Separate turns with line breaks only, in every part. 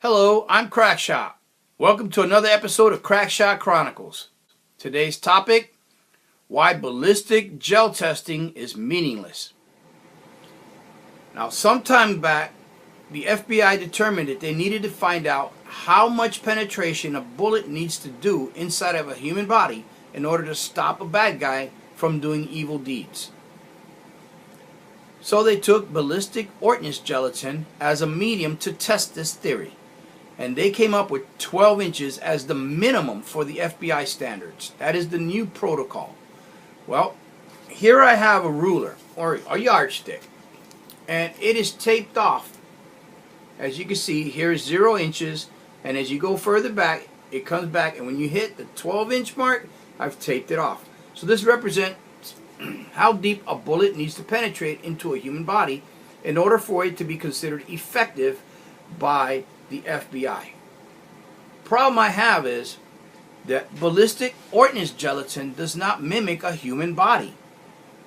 Hello, I'm Crackshot. Welcome to another episode of Crackshot Chronicles. Today's topic, why ballistic gel testing is meaningless. Now, sometime back, the FBI determined that they needed to find out how much penetration a bullet needs to do inside of a human body in order to stop a bad guy from doing evil deeds. So they took ballistic ordnance gelatin as a medium to test this theory. And they came up with 12 inches as the minimum for the FBI standards. That is the new protocol. Well, here I have a ruler or a yardstick, and it is taped off. As you can see, here is 0 inches, and as you go further back, it comes back, and when you hit the 12-inch mark, I've taped it off. So this represents how deep a bullet needs to penetrate into a human body in order for it to be considered effective by the FBI. Problem I have is that ballistic ordnance gelatin does not mimic a human body.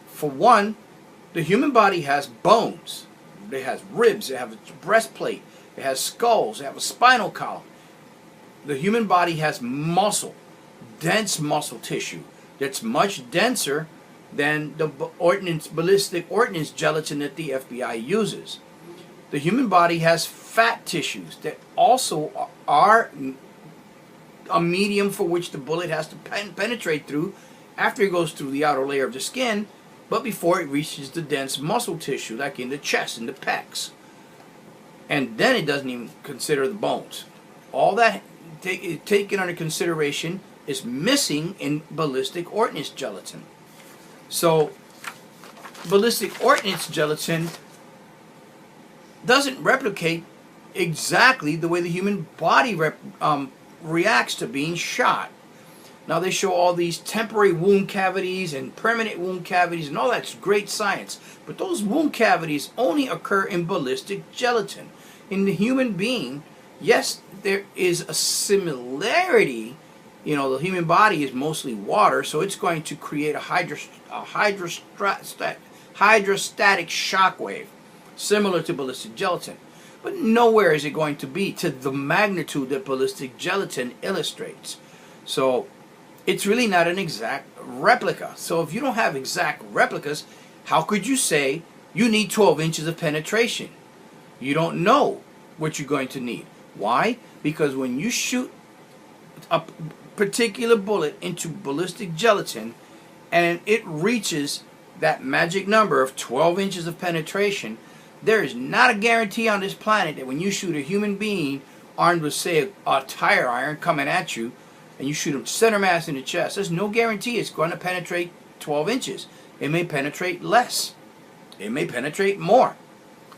For one, the human body has bones, it has ribs, it has a breastplate, it has skulls, it has a spinal column. The human body has muscle, dense muscle tissue that's much denser than the ballistic ordnance gelatin that the FBI uses. The human body has fat tissues that also are a medium for which the bullet has to penetrate through after it goes through the outer layer of the skin, but before it reaches the dense muscle tissue like in the chest and the pecs. And then it doesn't even consider the bones. All that taken under consideration is missing in ballistic ordnance gelatin. So ballistic ordnance gelatin doesn't replicate exactly the way the human body reacts to being shot. Now they show all these temporary wound cavities and permanent wound cavities, and all that's great science. But those wound cavities only occur in ballistic gelatin. In the human being, yes, there is a similarity. You know, the human body is mostly water, so it's going to create a hydrostatic shock wave, similar to ballistic gelatin. But nowhere is it going to be to the magnitude that ballistic gelatin illustrates. So it's really not an exact replica. So if you don't have exact replicas, how could you say you need 12 inches of penetration? You don't know what you're going to need. Why? Because when you shoot a particular bullet into ballistic gelatin and it reaches that magic number of 12 inches of penetration, there is not a guarantee on this planet that when you shoot a human being armed with, say, a tire iron coming at you, and you shoot him center mass in the chest, there's no guarantee it's going to penetrate 12 inches. It may penetrate less. It may penetrate more.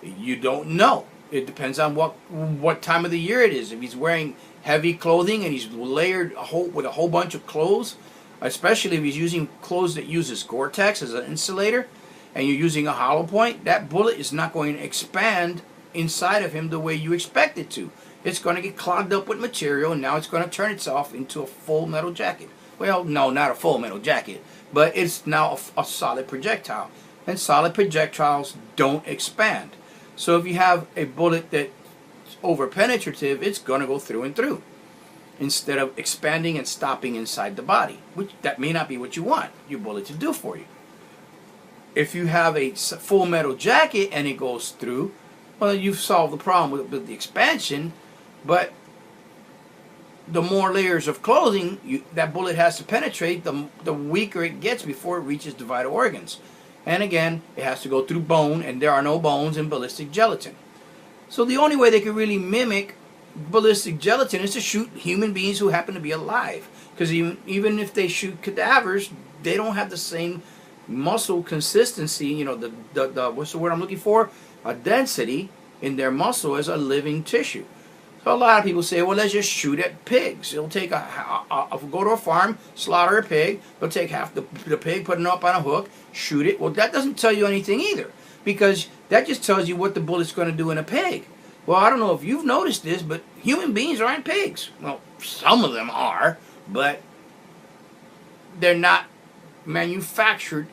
You don't know. It depends on what time of the year it is. If he's wearing heavy clothing and he's layered with a whole bunch of clothes, especially if he's using clothes that uses Gore-Tex as an insulator, and you're using a hollow point, that bullet is not going to expand inside of him the way you expect it to. It's going to get clogged up with material, and now it's going to turn itself into a full metal jacket. Well, no, not a full metal jacket, but it's now a solid projectile. And solid projectiles don't expand. So if you have a bullet that's over-penetrative, it's going to go through and through, instead of expanding and stopping inside the body, which that may not be what you want your bullet to do for you. If you have a full metal jacket and it goes through, well, you've solved the problem with the expansion, but the more layers of clothing that bullet has to penetrate, the weaker it gets before it reaches the vital organs. And again, it has to go through bone, and there are no bones in ballistic gelatin. So the only way they can really mimic ballistic gelatin is to shoot human beings who happen to be alive. Because even if they shoot cadavers, they don't have the same muscle consistency, you know, the what's the word I'm looking for? A density in their muscle as a living tissue. So a lot of people say, well, let's just shoot at pigs. It'll take go to a farm, slaughter a pig, they'll take half the pig, put it up on a hook, shoot it. Well, that doesn't tell you anything either, because that just tells you what the bullet's going to do in a pig. Well, I don't know if you've noticed this, but human beings aren't pigs. Well, some of them are, but they're not manufactured,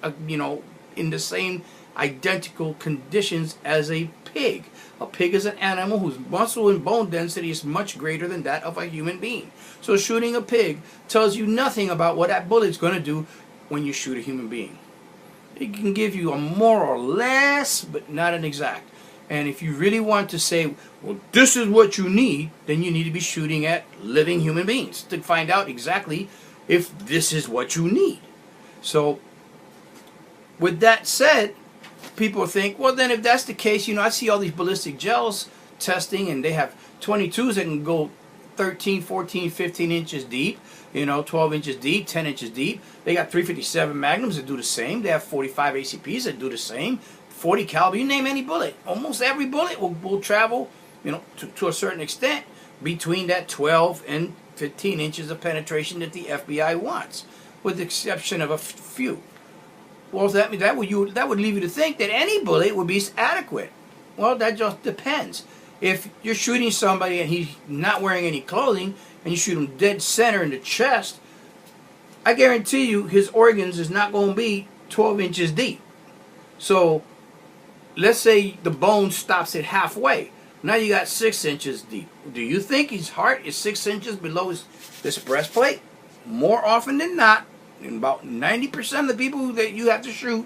in the same identical conditions as a pig. A pig is an animal whose muscle and bone density is much greater than that of a human being. So shooting a pig tells you nothing about what that bullet's going to do when you shoot a human being. It can give you a more or less, but not an exact. And if you really want to say, well, this is what you need, then you need to be shooting at living human beings to find out exactly if this is what you need. So, with that said, people think, well, then if that's the case, I see all these ballistic gels testing, and they have 22s that can go 13, 14, 15 inches deep, 12 inches deep, 10 inches deep. They got 357 Magnums that do the same. They have 45 ACPs that do the same. 40 caliber, you name any bullet. Almost every bullet will travel, to a certain extent between that 12 and 15 inches of penetration that the FBI wants, with the exception of a few. Well, that would leave you to think that any bullet would be adequate. Well, that just depends. If you're shooting somebody and he's not wearing any clothing, and you shoot him dead center in the chest, I guarantee you his organs is not going to be 12 inches deep. So, let's say the bone stops at halfway. Now you got 6 inches deep. Do you think his heart is 6 inches below this breastplate? More often than not, and about 90% of the people that you have to shoot,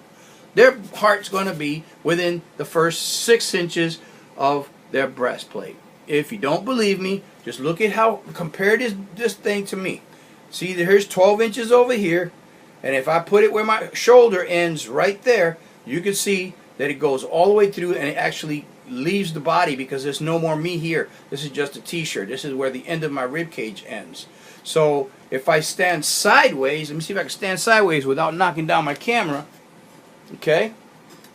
their heart's going to be within the first 6 inches of their breastplate. If you don't believe me, just look at how, compare this thing to me. See, here's 12 inches over here, and if I put it where my shoulder ends right there, you can see that it goes all the way through, and it actually leaves the body because there's no more me here. This is just a t-shirt. This is where the end of my rib cage ends. So if I stand sideways, let me see if I can stand sideways without knocking down my camera. Okay,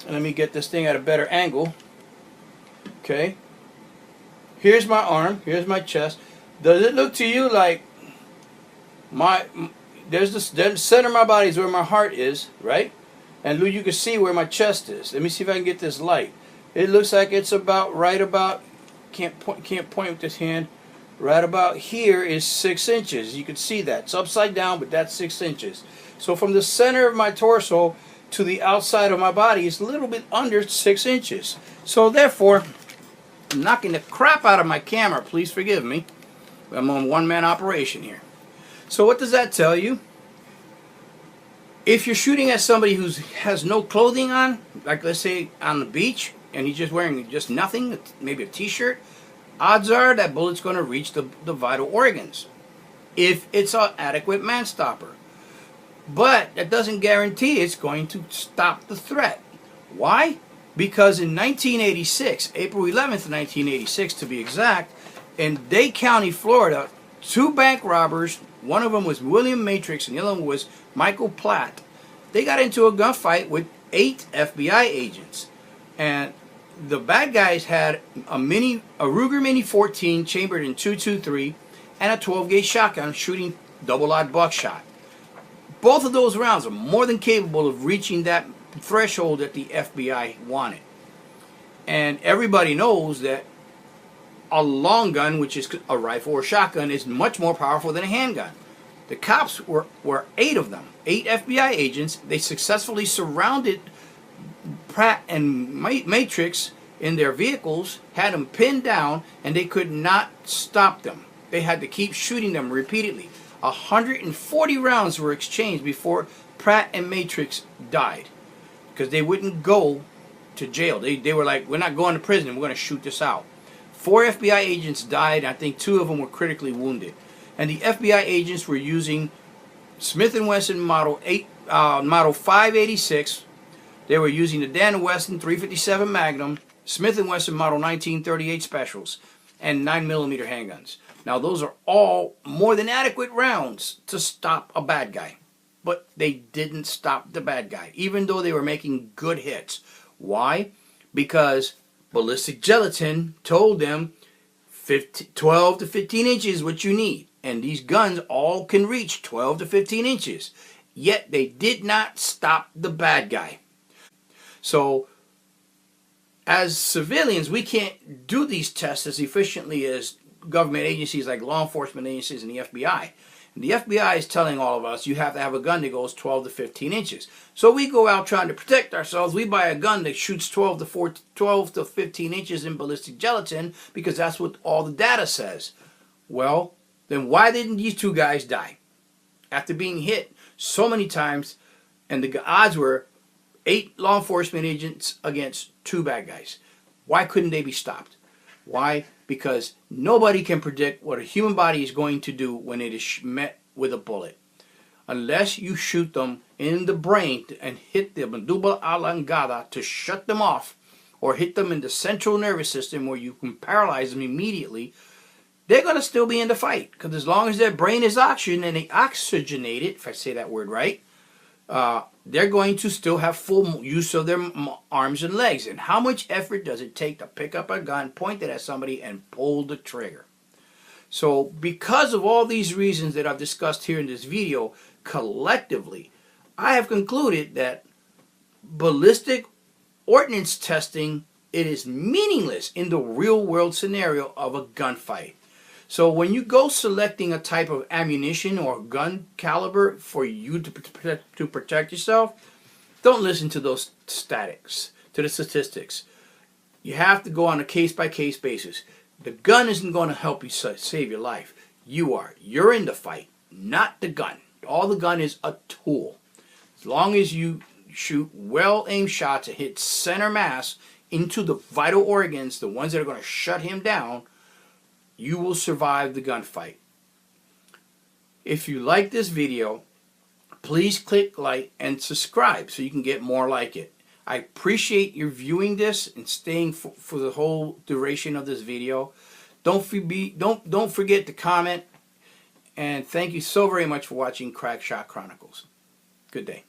and let me get this thing at a better angle. Okay, here's my arm, here's my chest. Does it look to you like there's the center of my body is where my heart is, right? And you can see where my chest is. Let me see if I can get this light. It looks like it's right about, can't point with this hand, right about here is 6 inches. You can see that. It's upside down, but that's 6 inches. So from the center of my torso to the outside of my body is a little bit under 6 inches. So therefore, I'm knocking the crap out of my camera. Please forgive me. I'm on one-man operation here. So what does that tell you? If you're shooting at somebody who has no clothing on, like let's say on the beach, and he's just wearing just nothing, maybe a t-shirt, odds are that bullet's going to reach the vital organs, if it's an adequate man stopper. But that doesn't guarantee it's going to stop the threat. Why? Because in 1986, April 11th, 1986 to be exact, in Dade County, Florida, 2 bank robbers, one of them was William Matrix and the other one was Michael Platt. They got into a gunfight with 8 FBI agents. And the bad guys had a Ruger Mini 14 chambered in .223 and a 12-gauge shotgun shooting double-aught buckshot. Both of those rounds are more than capable of reaching that threshold that the FBI wanted. And everybody knows that a long gun, which is a rifle or shotgun, is much more powerful than a handgun. The cops were 8 of them, 8 FBI agents. They successfully surrounded Pratt and Matrix in their vehicles, had them pinned down, and they could not stop them. They had to keep shooting them repeatedly. 140 rounds were exchanged before Pratt and Matrix died, because they wouldn't go to jail. They were like, we're not going to prison, we're going to shoot this out. 4 FBI agents died. I think 2 of them were critically wounded. And the FBI agents were using Smith & Wesson model 586. They were using the Dan & Wesson 357 Magnum, Smith & Wesson model 1938 specials, and 9mm handguns. Now those are all more than adequate rounds to stop a bad guy. But they didn't stop the bad guy, even though they were making good hits. Why? Because Ballistic Gelatin told them 12 to 15 inches is what you need. And these guns all can reach 12 to 15 inches. Yet they did not stop the bad guy. So, as civilians, we can't do these tests as efficiently as government agencies like law enforcement agencies and the FBI. And the FBI is telling all of us you have to have a gun that goes 12 to 15 inches. So we go out trying to protect ourselves. We buy a gun that shoots 12 to 15 inches in ballistic gelatin because that's what all the data says. Well, then why didn't these two guys die? After being hit so many times, and the odds were 8 law enforcement agents against 2 bad guys. Why couldn't they be stopped? Why? Because nobody can predict what a human body is going to do when it is met with a bullet. Unless you shoot them in the brain and hit the medulla oblongata to shut them off, or hit them in the central nervous system where you can paralyze them immediately, they're going to still be in the fight. Because as long as their brain is oxygenated, if I say that word right, they're going to still have full use of their arms and legs. And how much effort does it take to pick up a gun, point it at somebody, and pull the trigger? So because of all these reasons that I've discussed here in this video, collectively, I have concluded that ballistic ordnance testing, it is meaningless in the real world scenario of a gunfight. So when you go selecting a type of ammunition or gun caliber for you to protect yourself, don't listen to those to the statistics. You have to go on a case-by-case basis. The gun isn't going to help you save your life. You are. You're in the fight, not the gun. All the gun is a tool. As long as you shoot well-aimed shots and hit center mass into the vital organs, the ones that are going to shut him down, you will survive the gunfight. If you like this video, please click like and subscribe so you can get more like it. I appreciate your viewing this and staying for the whole duration of this video. Don't forget to comment, and thank you so very much for watching Crack Shot Chronicles. Good day.